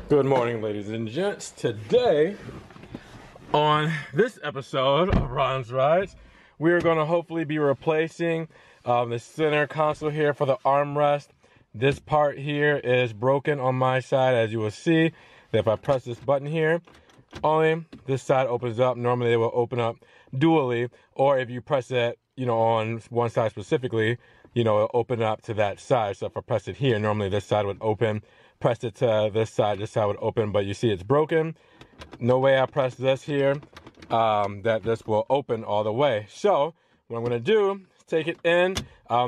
Good morning, ladies and gents. Today, on this episode of Ron's Rides, we are going to hopefully be replacing the center console here for the armrest. This part here is broken on my side, as you will see. That if I press this button here, only this side opens up. Normally, they will open up dually, or if you press it, on one side specifically, it'll open up to that side. So if I press it here, normally this side would open. Press it to this side would open, but you see it's broken. No way I press this here that this will open all the way. So what I'm gonna do is take it in.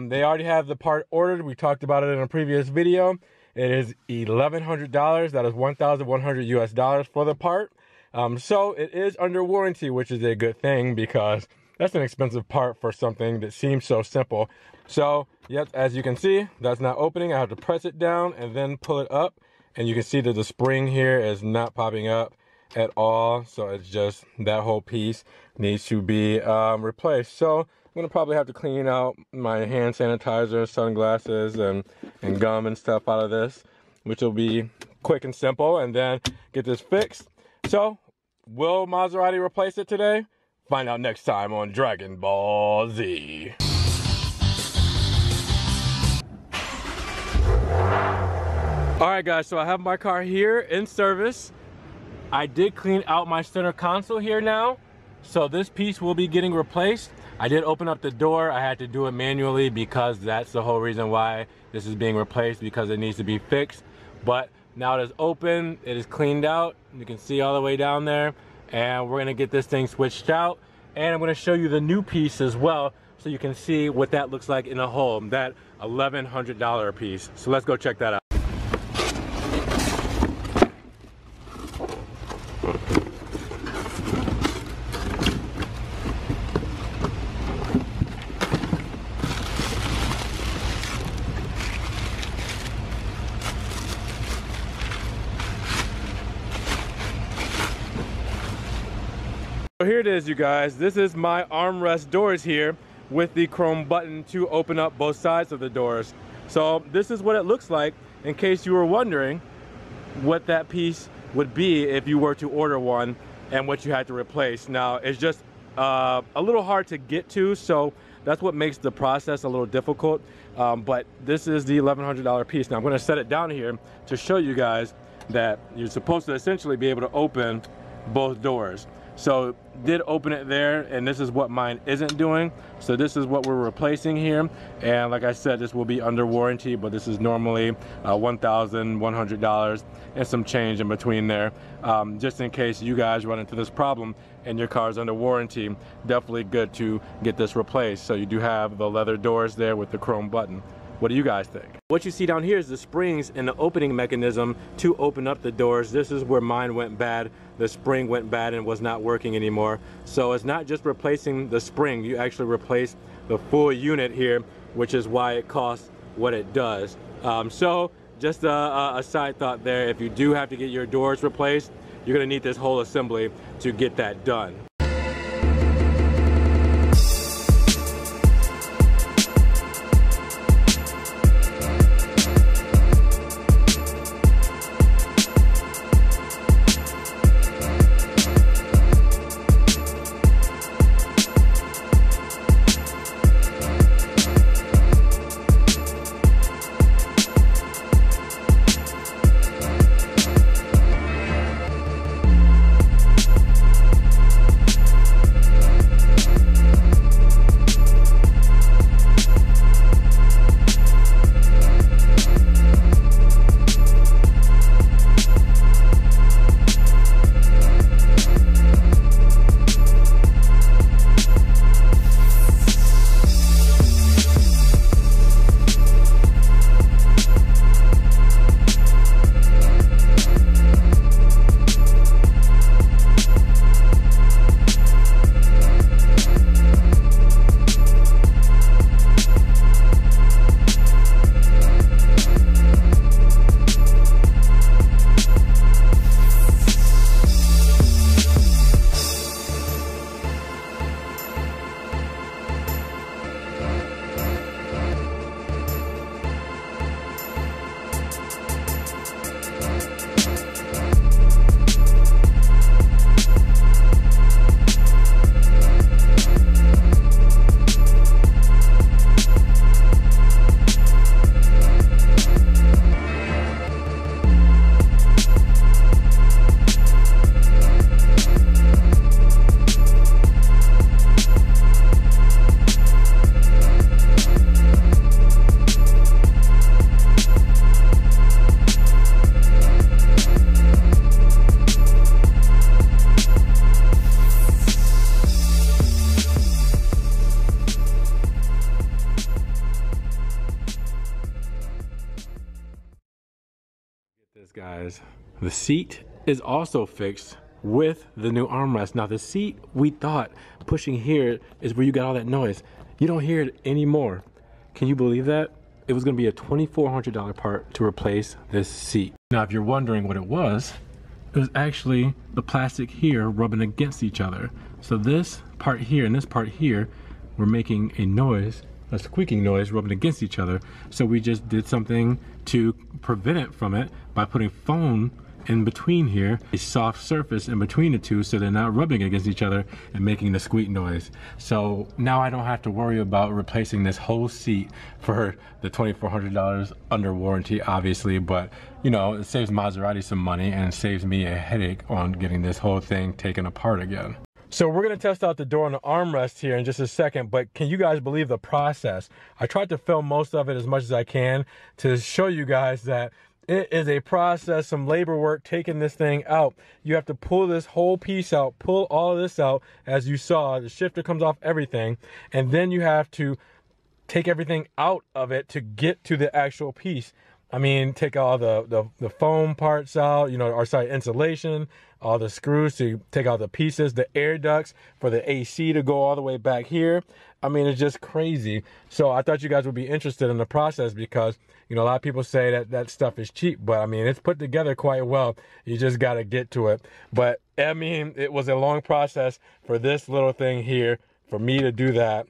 They already have the part ordered. We talked about it in a previous video. It is $1,100. That is $1,100 US for the part. So it is under warranty, which is a good thing because that's an expensive part for something that seems so simple. So, yep, as you can see, that's not opening. I have to press it down and then pull it up. And you can see that the spring here is not popping up at all. So it's just that whole piece needs to be replaced. So I'm gonna probably have to clean out my hand sanitizer, sunglasses, and gum and stuff out of this, which will be quick and simple, and then get this fixed. So, will Maserati replace it today? Find out next time on Dragon Ball Z. Alright guys, so I have my car here in service. I did clean out my center console here now. So this piece will be getting replaced. I did open up the door. I had to do it manually because that's the whole reason why this is being replaced, because it needs to be fixed. But now it is open, it is cleaned out. You can see all the way down there. And we're gonna get this thing switched out. And I'm gonna show you the new piece as well, so you can see what that looks like in a whole, that $1,100 piece. So let's go check that out. So here it is, you guys. This is my armrest doors here with the chrome button to open up both sides of the doors. So this is what it looks like, in case you were wondering what that piece would be if you were to order one and what you had to replace. Now, it's just a little hard to get to, so that's what makes the process a little difficult. But this is the $1,100 piece. Now I'm gonna set it down here to show you guys that you're supposed to essentially be able to open both doors. So did open it there, and this is what mine isn't doing. So this is what we're replacing here. And like I said, this will be under warranty, but this is normally $1,100 and some change in between there. Just in case you guys run into this problem and your car's under warranty, definitely good to get this replaced. So you do have the leather doors there with the chrome button. What do you guys think? What you see down here is the springs and the opening mechanism to open up the doors. This is where mine went bad. The spring went bad and was not working anymore. So it's not just replacing the spring, you actually replace the full unit here, which is why it costs what it does. So just a side thought there, if you do have to get your doors replaced, you're gonna need this whole assembly to get that done. This, guys, the seat is also fixed with the new armrest. Now the seat, we thought pushing here is where you got all that noise. You don't hear it anymore. Can you believe that? It was gonna be a $2,400 part to replace this seat. Now if you're wondering what it was actually the plastic here rubbing against each other. So this part here and this part here were making a noise, a squeaking noise rubbing against each other. So we just did something to prevent it from it by putting foam in between here, a soft surface in between the two so they're not rubbing against each other and making the squeak noise. So now I don't have to worry about replacing this whole seat for the $2,400 under warranty, obviously, but you know, it saves Maserati some money and saves me a headache on getting this whole thing taken apart again. So we're gonna test out the door and the armrest here in just a second, but can you guys believe the process? I tried to film most of it as much as I can to show you guys that it is a process, some labor work taking this thing out. You have to pull this whole piece out, pull all of this out, as you saw, the shifter comes off everything, and then you have to take everything out of it to get to the actual piece. I mean, take all the foam parts out, you know, or sorry, insulation, all the screws to take out the pieces, the air ducts for the AC to go all the way back here. I mean, it's just crazy. So I thought you guys would be interested in the process because, you know, a lot of people say that that stuff is cheap, but I mean, it's put together quite well. You just got to get to it. But I mean, it was a long process for this little thing here, for me to do that.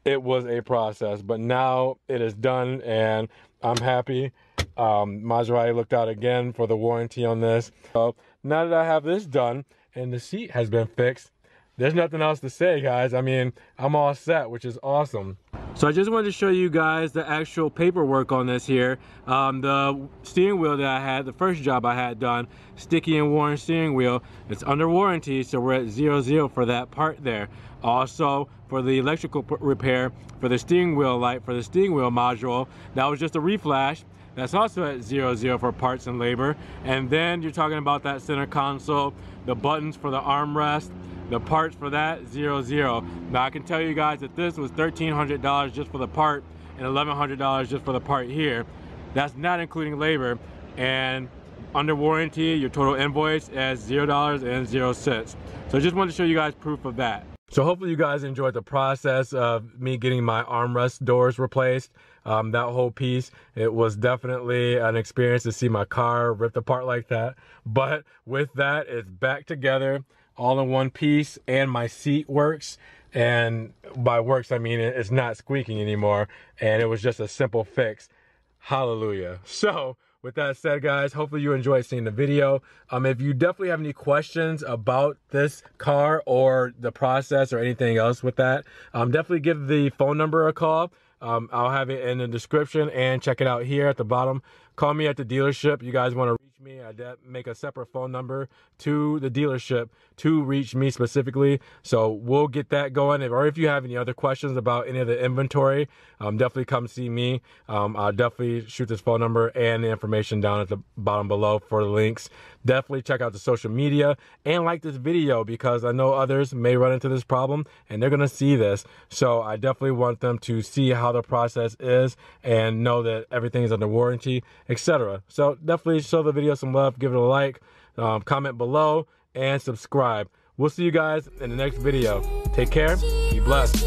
It was a process, but now it is done and I'm happy. Maserati looked out again for the warranty on this. So now that I have this done and the seat has been fixed, there's nothing else to say, guys. I mean, I'm all set, which is awesome. So I just wanted to show you guys the actual paperwork on this here. The steering wheel that I had, the first job I had done, sticky and worn steering wheel, it's under warranty, so we're at 0-0 for that part there. Also, for the electrical repair, for the steering wheel light, for the steering wheel module, that was just a reflash. That's also at 0-0 for parts and labor. And then you're talking about that center console, the buttons for the armrest, the parts for that, 0-0. Now I can tell you guys that this was $1,300 just for the part and $1,100 just for the part here. That's not including labor. And under warranty, your total invoice is $0.00. So I just wanted to show you guys proof of that. So hopefully you guys enjoyed the process of me getting my armrest doors replaced. That whole piece, it was definitely an experience to see my car ripped apart like that. But with that, it's back together, all in one piece, and my seat works. And by works, I mean it's not squeaking anymore. And it was just a simple fix. Hallelujah. So with that said, guys, hopefully you enjoyed seeing the video. If you definitely have any questions about this car or the process or anything else with that, definitely give the phone number a call. I'll have it in the description and check it out here at the bottom. Call me at the dealership. You guys want to reach me, I make a separate phone number to the dealership to reach me specifically. So we'll get that going. Or if you have any other questions about any of the inventory, definitely come see me. I'll definitely shoot this phone number and the information down at the bottom below for the links. Definitely check out the social media and like this video because I know others may run into this problem and they're going to see this. So I definitely want them to see how the process is and know that everything is under warranty, etc. So definitely show the video some love, give it a like, comment below, and subscribe. We'll see you guys in the next video. Take care, be blessed.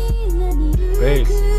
Peace.